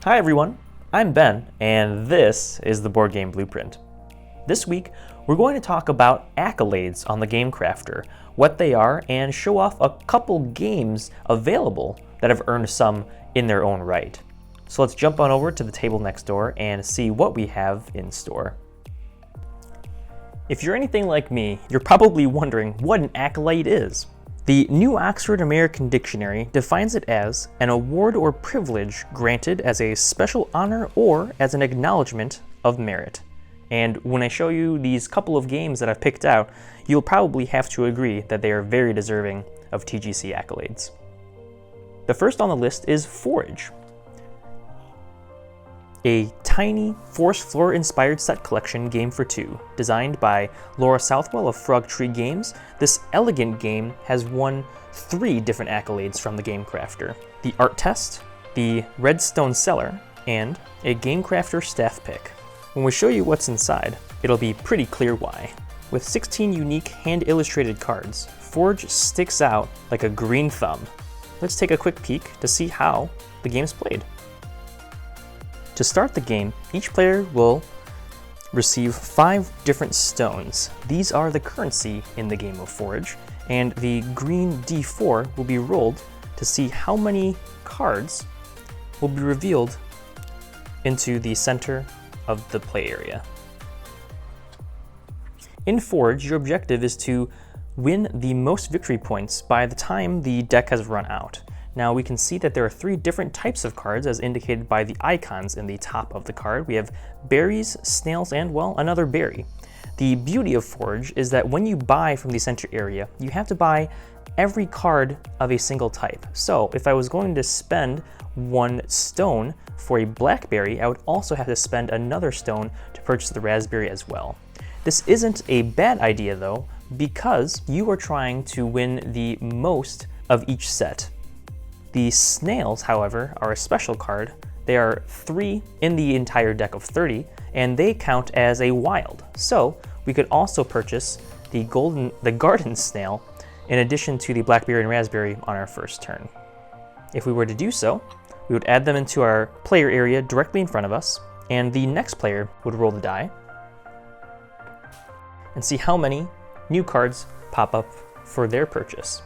Hi everyone, I'm Ben, and this is the Board Game Blueprint. This week, we're going to talk about accolades on the Game Crafter, what they are, and show off a couple games available that have earned some in their own right. So let's jump on over to the table next door and see what we have in store. If you're anything like me, you're probably wondering what an accolade is. The New Oxford American Dictionary defines it as an award or privilege granted as a special honor or as an acknowledgement of merit. And when I show you these couple of games that I've picked out, you'll probably have to agree that they are very deserving of TGC accolades. The first on the list is Forage, a tiny forest floor inspired set collection game for two. Designed by Laura Southwell of Frog Tree Games, this elegant game has won 3 different accolades from the Game Crafter: the Art Test, the Redstone Cellar, and a Game Crafter staff pick. When we show you what's inside, it'll be pretty clear why. With 16 unique hand-illustrated cards, Forage sticks out like a green thumb. Let's take a quick peek to see how the game's played. To start the game, each player will receive 5 different stones. These are the currency in the game of Forage, and the green D4 will be rolled to see how many cards will be revealed into the center of the play area. In Forage, your objective is to win the most victory points by the time the deck has run out. Now we can see that there are 3 different types of cards as indicated by the icons in the top of the card. We have berries, snails, and, well, another berry. The beauty of Forage is that when you buy from the center area, you have to buy every card of a single type. So if I was going to spend 1 stone for a blackberry, I would also have to spend another stone to purchase the raspberry as well. This isn't a bad idea though, because you are trying to win the most of each set. The snails, however, are a special card. They are 3 in the entire deck of 30, and they count as a wild. So we could also purchase the garden snail in addition to the blackberry and raspberry on our first turn. If we were to do so, we would add them into our player area directly in front of us, and the next player would roll the die and see how many new cards pop up for their purchase.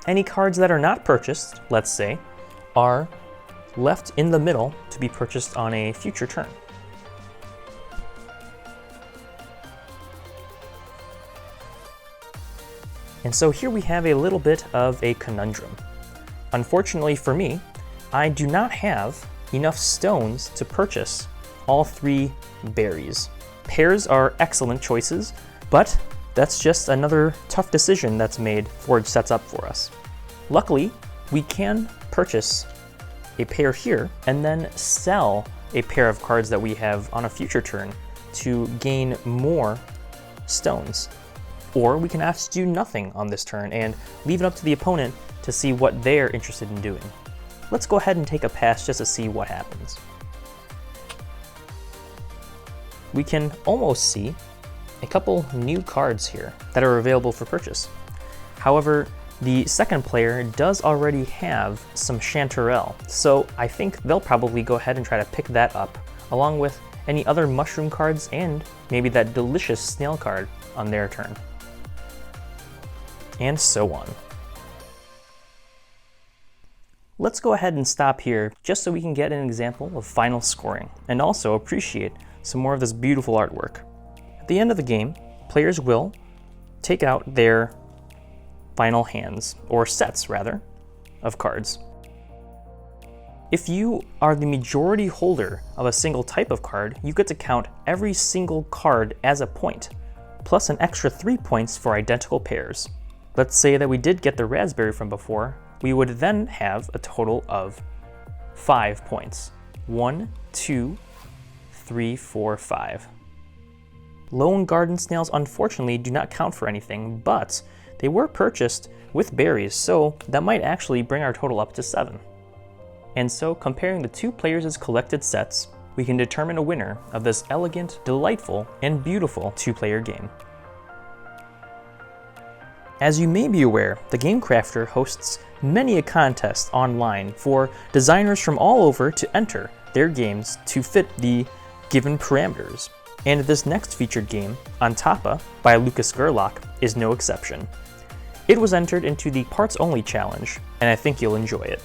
Any cards that are not purchased, let's say, are left in the middle to be purchased on a future turn. And so here we have a little bit of a conundrum. Unfortunately for me, I do not have enough stones to purchase all 3 berries. Pears are excellent choices, but that's just another tough decision that's made Forage sets up for us. Luckily, we can purchase a pair here and then sell a pair of cards that we have on a future turn to gain more stones. Or we can have to do nothing on this turn and leave it up to the opponent to see what they're interested in doing. Let's go ahead and take a pass just to see what happens. We can almost see a couple new cards here that are available for purchase. However, the second player does already have some chanterelle, so I think they'll probably go ahead and try to pick that up, along with any other mushroom cards and maybe that delicious snail card on their turn. And so on. Let's go ahead and stop here just so we can get an example of final scoring and also appreciate some more of this beautiful artwork. At the end of the game, players will take out their final hands, or sets rather, of cards. If you are the majority holder of a single type of card, you get to count every single card as a point, plus an extra 3 points for identical pairs. Let's say that we did get the raspberry from before, we would then have a total of 5 points. 1, 2, 3, 4, 5. Lone garden snails unfortunately do not count for anything, but they were purchased with berries, so that might actually bring our total up to 7. And so, comparing the 2 players' collected sets, we can determine a winner of this elegant, delightful, and beautiful 2-player game. As you may be aware, the Game Crafter hosts many a contest online for designers from all over to enter their games to fit the given parameters. And this next featured game, Antapa by Lucas Gerlach, is no exception. It was entered into the Parts Only Challenge, and I think you'll enjoy it.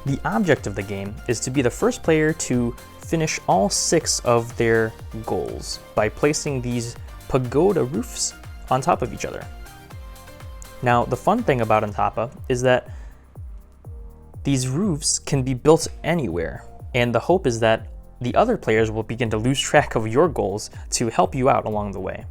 The object of the game is to be the first player to finish all 6 of their goals by placing these pagoda roofs on top of each other. Now, the fun thing about Antapa is that these roofs can be built anywhere, and the hope is that the other players will begin to lose track of your goals to help you out along the way.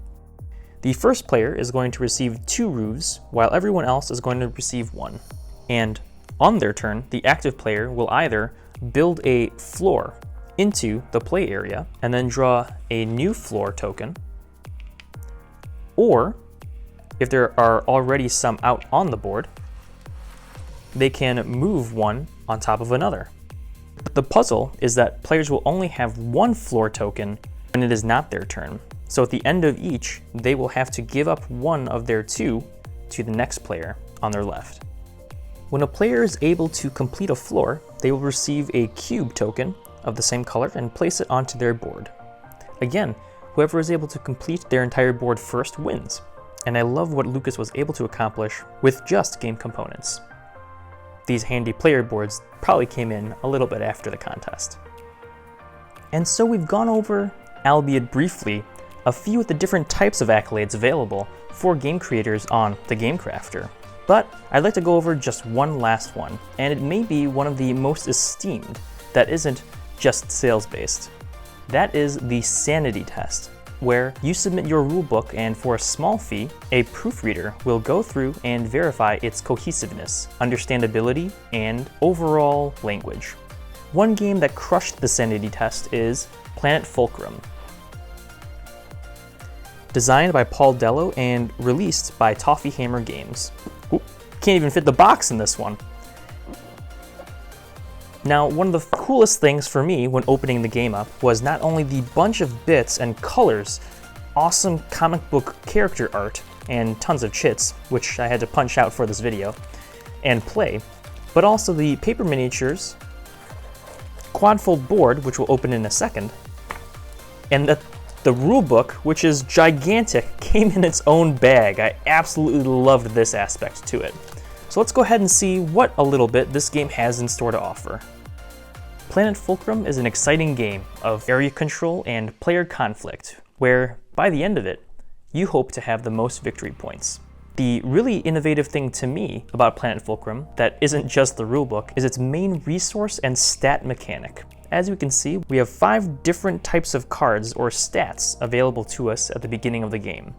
The first player is going to receive 2 roofs, while everyone else is going to receive 1. And on their turn, the active player will either build a floor into the play area and then draw a new floor token, or if there are already some out on the board, they can move one on top of another. The puzzle is that players will only have 1 floor token when it is not their turn. So at the end of each, they will have to give up 1 of their 2 to the next player on their left. When a player is able to complete a floor, they will receive a cube token of the same color and place it onto their board. Again, whoever is able to complete their entire board first wins. And I love what Lucas was able to accomplish with just game components. These handy player boards probably came in a little bit after the contest. And so we've gone over, albeit briefly, a few of the different types of accolades available for game creators on the Game Crafter. But I'd like to go over just one last one, and it may be one of the most esteemed that isn't just sales-based. That is the Sanity Test, where you submit your rulebook and for a small fee, a proofreader will go through and verify its cohesiveness, understandability, and overall language. One game that crushed the Sanity Test is Planet Fulcrum. Designed by Paul Dello and released by Toffee Hammer Games. Oop, can't even fit the box in this one. Now, one of the coolest things for me when opening the game up was not only the bunch of bits and colors, awesome comic book character art, and tons of chits, which I had to punch out for this video, and play, but also the paper miniatures, quadfold board, which we'll open in a second, and the rulebook, which is gigantic, came in its own bag. I absolutely loved this aspect to it. So let's go ahead and see what a little bit this game has in store to offer. Planet Fulcrum is an exciting game of area control and player conflict, where by the end of it, you hope to have the most victory points. The really innovative thing to me about Planet Fulcrum that isn't just the rulebook is its main resource and stat mechanic. As we can see, we have 5 different types of cards or stats available to us at the beginning of the game.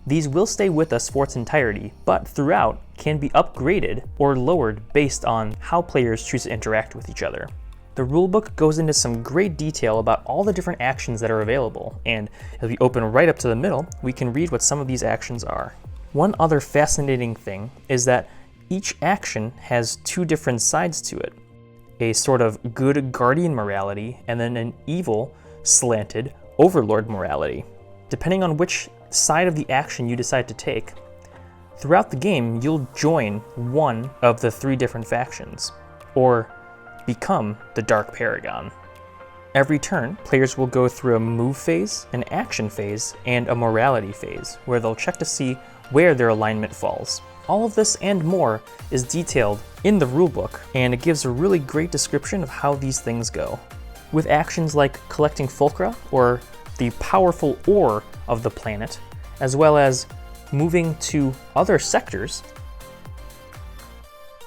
These will stay with us for its entirety, but throughout can be upgraded or lowered based on how players choose to interact with each other. The rulebook goes into some great detail about all the different actions that are available, and if we open right up to the middle, we can read what some of these actions are. One other fascinating thing is that each action has 2 different sides to it. A sort of good guardian morality, and then an evil, slanted overlord morality. Depending on which side of the action you decide to take, throughout the game you'll join one of the 3 different factions, or become the Dark Paragon. Every turn, players will go through a move phase, an action phase, and a morality phase, where they'll check to see where their alignment falls. All of this and more is detailed in the rulebook, and it gives a really great description of how these things go. With actions like collecting fulcra, or the powerful ore of the planet, as well as moving to other sectors,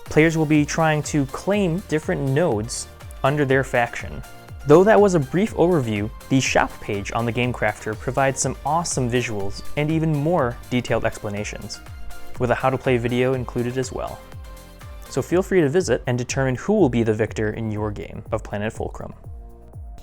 players will be trying to claim different nodes under their faction. Though that was a brief overview, the shop page on the Game Crafter provides some awesome visuals and even more detailed explanations, with a how to play video included as well. So feel free to visit and determine who will be the victor in your game of Planet Fulcrum.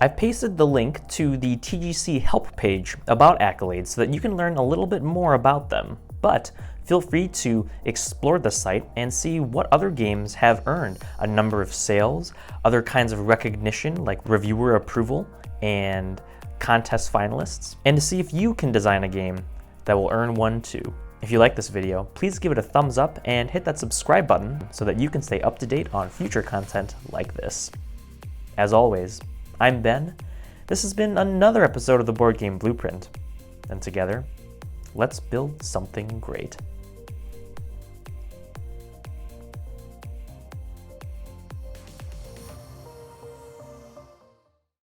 I've pasted the link to the TGC help page about Accolades so that you can learn a little bit more about them. but feel free to explore the site and see what other games have earned a number of sales, other kinds of recognition like reviewer approval and contest finalists, and to see if you can design a game that will earn one too. If you like this video, please give it a thumbs up and hit that subscribe button so that you can stay up to date on future content like this. As always, I'm Ben. This has been another episode of the Board Game Blueprint, and together, let's build something great.